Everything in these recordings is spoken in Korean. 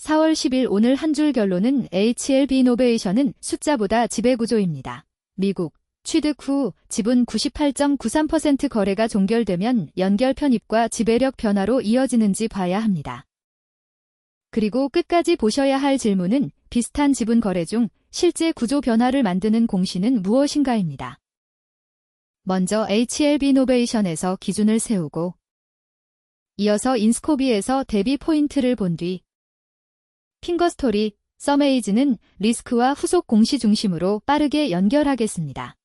4월 10일 오늘 한 줄 결론은 HLB 이노베이션은 숫자보다 지배구조입니다. 미국 취득 후 지분 98.93% 거래가 종결되면 연결 편입과 지배력 변화로 이어지는지 봐야 합니다. 그리고 끝까지 보셔야 할 질문은 비슷한 지분 거래 중 실제 구조 변화를 만드는 공시는 무엇인가입니다. 먼저 HLB 이노베이션에서 기준을 세우고 이어서 인스코비에서 대비 포인트를 본 뒤 핑거스토리, 서메이즈는 리스크와 후속 공시 중심으로 빠르게 연결하겠습니다.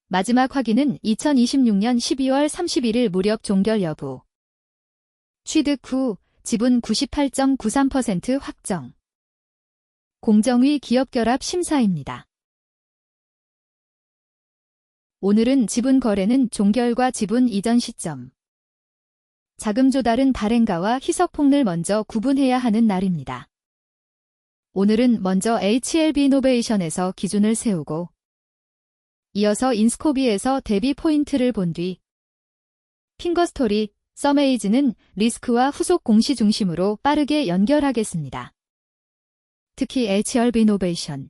마지막 확인은 2026년 12월 31일 무렵 종결 여부. 취득 후 지분 98.93% 확정. 공정위 기업결합 심사입니다. 오늘은 지분 거래는 종결과 지분 이전 시점. 자금 조달은 발행가와 희석 폭를 먼저 구분해야 하는 날입니다. 오늘은 먼저 HLB 이노베이션에서 기준을 세우고 이어서 인스코비에서 대비 포인트를 본 뒤 핑거스토리, 서메이즈는 리스크와 후속 공시 중심으로 빠르게 연결하겠습니다. 특히 HLB 이노베이션,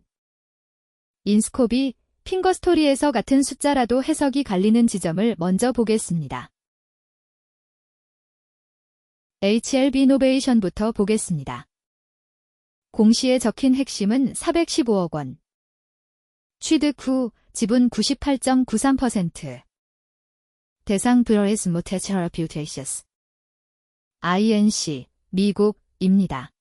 인스코비, 핑거스토리에서 같은 숫자라도 해석이 갈리는 지점을 먼저 보겠습니다. HLB 이노베이션부터 보겠습니다. 공시에 적힌 핵심은 415억 원. 취득 후 지분 98.93%. 대상 브러리스 모테처러피우테이셔스. INC, 미국입니다.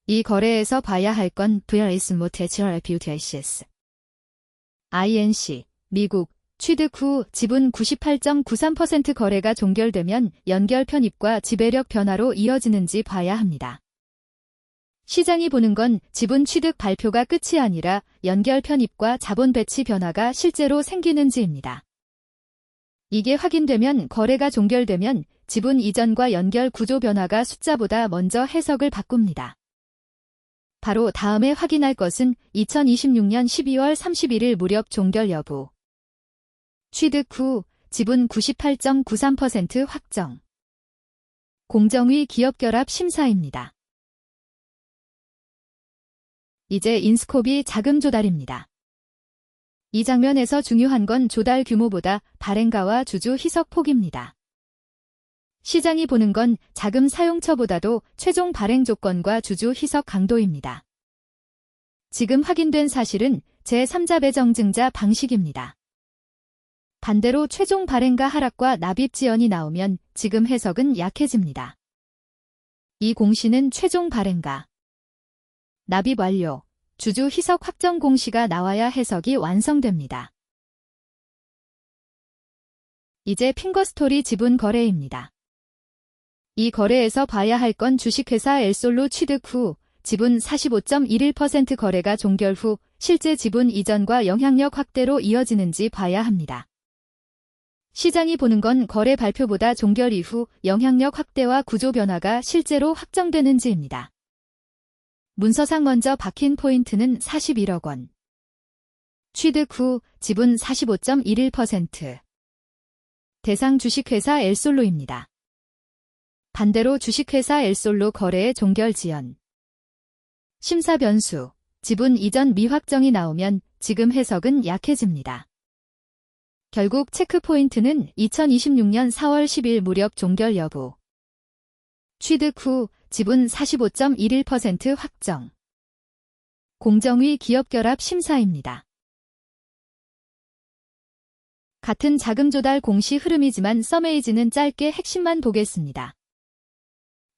이 거래에서 봐야 할 건 브러리스 모테처러피우테이셔스. INC, 미국. 취득 후 지분 98.93% 거래가 종결되면 연결 편입과 지배력 변화로 이어지는지 봐야 합니다. 시장이 보는 건 지분 취득 발표가 끝이 아니라 연결 편입과 자본 배치 변화가 실제로 생기는지입니다. 이게 확인되면 거래가 종결되면 지분 이전과 연결 구조 변화가 숫자보다 먼저 해석을 바꿉니다. 바로 다음에 확인할 것은 2026년 12월 31일 무렵 종결 여부. 취득 후 지분 98.93% 확정. 공정위 기업결합 심사입니다. 이제 인스코비 자금 조달입니다. 이 장면에서 중요한 건 조달 규모보다 발행가와 주주 희석 폭입니다. 시장이 보는 건 자금 사용처보다도 최종 발행 조건과 주주 희석 강도입니다. 지금 확인된 사실은 제3자 배정증자 방식입니다. 반대로 최종 발행가 하락과 납입 지연이 나오면 지금 해석은 약해집니다. 이 공시는 최종 발행가, 납입 완료, 주주 희석 확정 공시가 나와야 해석이 완성됩니다. 이제 핑거스토리 지분 거래입니다. 이 거래에서 봐야 할 건 주식회사 엘솔로 취득 후 지분 45.11% 거래가 종결 후 실제 지분 이전과 영향력 확대로 이어지는지 봐야 합니다. 시장이 보는 건 거래 발표보다 종결 이후 영향력 확대와 구조 변화가 실제로 확정되는지입니다. 문서상 먼저 박힌 포인트는 41억 원. 취득 후 지분 45.11%. 대상 주식회사 엘솔로입니다. 반대로 주식회사 엘솔로 거래의 종결 지연. 심사 변수, 지분 이전 미확정이 나오면 지금 해석은 약해집니다. 결국 체크포인트는 2026년 4월 10일 무렵 종결 여부. 취득 후 지분 45.11% 확정. 공정위 기업결합 심사입니다. 같은 자금 조달 공시 흐름이지만 서메이즈는 짧게 핵심만 보겠습니다.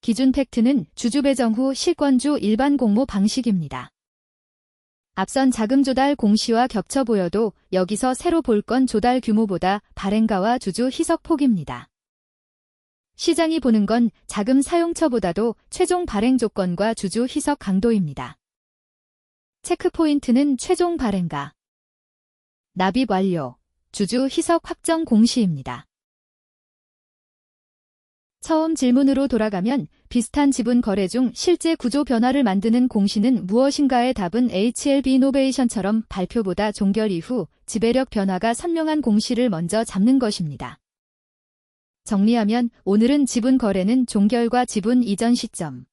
기준 팩트는 주주 배정 후 실권주 일반 공모 방식입니다. 앞선 자금 조달 공시와 겹쳐 보여도 여기서 새로 볼 건 조달 규모보다 발행가와 주주 희석 폭입니다. 시장이 보는 건 자금 사용처보다도 최종 발행 조건과 주주 희석 강도입니다. 체크 포인트는 최종 발행가, 납입 완료, 주주 희석 확정 공시입니다. 처음 질문으로 돌아가면 비슷한 지분 거래 중 실제 구조 변화를 만드는 공시는 무엇인가의 답은 HLB 이노베이션처럼 발표보다 종결 이후 지배력 변화가 선명한 공시를 먼저 잡는 것입니다. 정리하면 오늘은 지분 거래는 종결과 지분 이전 시점,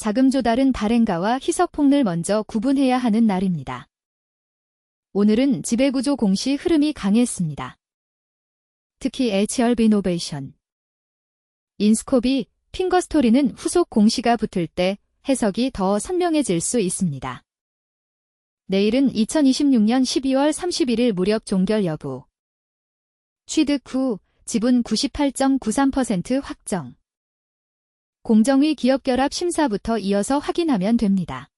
자금 조달은 발행가와 희석폭을 먼저 구분해야 하는 날입니다. 오늘은 지배구조 공시 흐름이 강했습니다. 특히 HRB 이노베이션, 인스코비, 핑거스토리는 후속 공시가 붙을 때 해석이 더 선명해질 수 있습니다. 내일은 2026년 12월 31일 무렵 종결 여부. 취득 후 지분 98.93% 확정. 공정위 기업결합 심사부터 이어서 확인하면 됩니다.